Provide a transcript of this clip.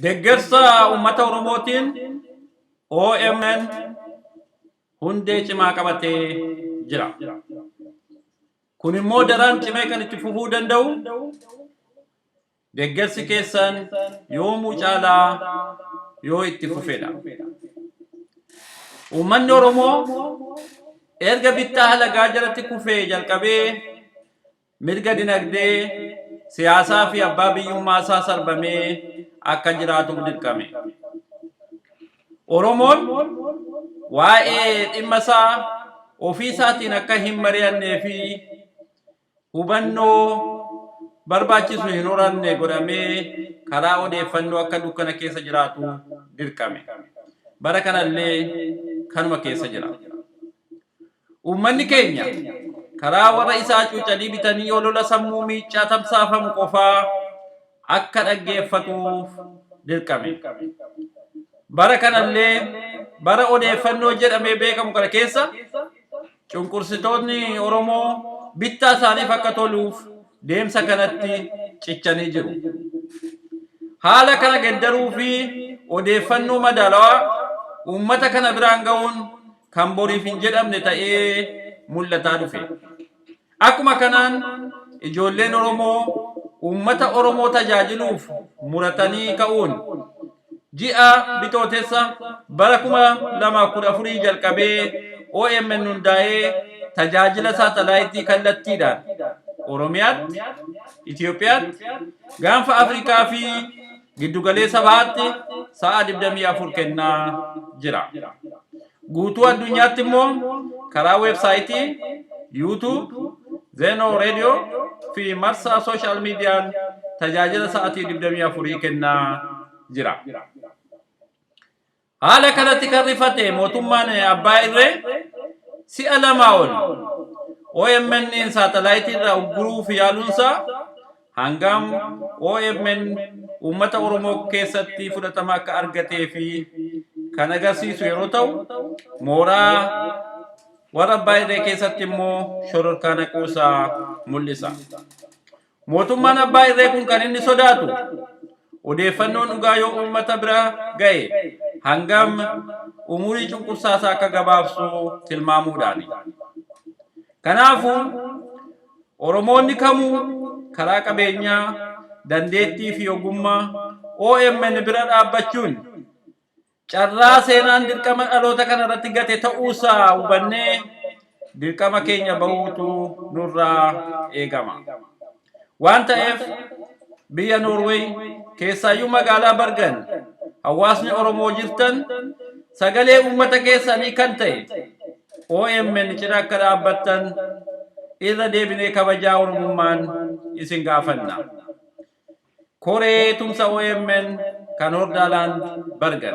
Deeggarsa uummata Oromootiin OMN hundee cimaa qabatee jira. Kun immoo daran cimee kan itti fufuu danda'u deeggarsi keessan yoomuu caalaa yoo itti fufedha. Uummanni Oromoo erga bittaa halagaa jalatti kufee jalqabee mirga dinagdee siyaasaa fi abbaa biyyummaa isaa sarbamee akka jiraatu dirqame. Oromoon waa'ee dhimma isaa ofii isaatiin akka hin mari'annee fi hubannoo barbaachisu hin horanne godhamee karaa odeeffannoo akka dukkana keessa jiraatu dirqame. Bara kanallee kanuma keessa jira. Uummanni keenya karaa warra isaa cuucanii bitanii olola sammuu miichaa tamsaafamu qofaa akka dhaggeeffatuuf dirqame. Bara kanallee bara odeeffannoo jedhamee beekamu kana keessa cunqursitoonni Oromoo bittaa isaaniif akka toluuf deemsa kanatti cichanii jiru. Haala kana geddaruu fi odeeffannoo madaalawaa uummata kana biraan ga'uun kan boriif hin jedhamne ta'ee mul'ataa dhufe. Akkuma kanaan ijoolleen Oromoo uummata Oromoo tajaajiluuf muratanii ka'uun ji'a bitootessa bara 2014 jalqabee OMN hundaa'ee tajaajila saatalaayitii kallattiidhaan Oromiyaatti, Itoophiyaatti, gaanfa Afrikaa fi giddugaleessa bahaatti sa'a 24 kennaa jira. Guutuu addunyaatti immoo karaa weebsaayitii, YouTube, Zeno Radio fi marsaa sooshaal miidiyaan tajaajila sa'atii 24 kennaa jira. Haala kanatti kan rifate mootummaan Abbaa Irree si'a lamaa ol OMN saatalaayitii irraa ugguruuf yaaluunsaa hangam OMN uummata Oromoo keessatti fudhatama akka argatee fi kan agarsiisu yeroo ta'u, mooraa warra Abbaa Irree keessatti immoo shororkaa naquusaa mul'isa. Mootummaan Abbaa Irree kun kan inni sodaatu odeeffannoon dhugaa yoo uummata bira ga'e hangam umurii cunqursaasaa akka gabaabsu tilmaamuudhaani. Kanaafuu Oromoonni kamuu karaa qabeenyaa, dandeettii fi ogummaa OMN bira dhaabbachuun carraa seenaan dirqama dhaloota kana irratti gate ta'uusaa hubannee dirqama keenya bahuutu nurraa eegama. Waan ta'eef biyya Noorweey keessaayyuu magaalaa Bergen hawaasni Oromoo jirtan sagalee uummata keessanii kan ta'e OMN cina akka dhaabbattan irra deebinee kabajaa Oromummaan isin gaafanna. Koree tumsa OMN kan Hordaaland Bergen.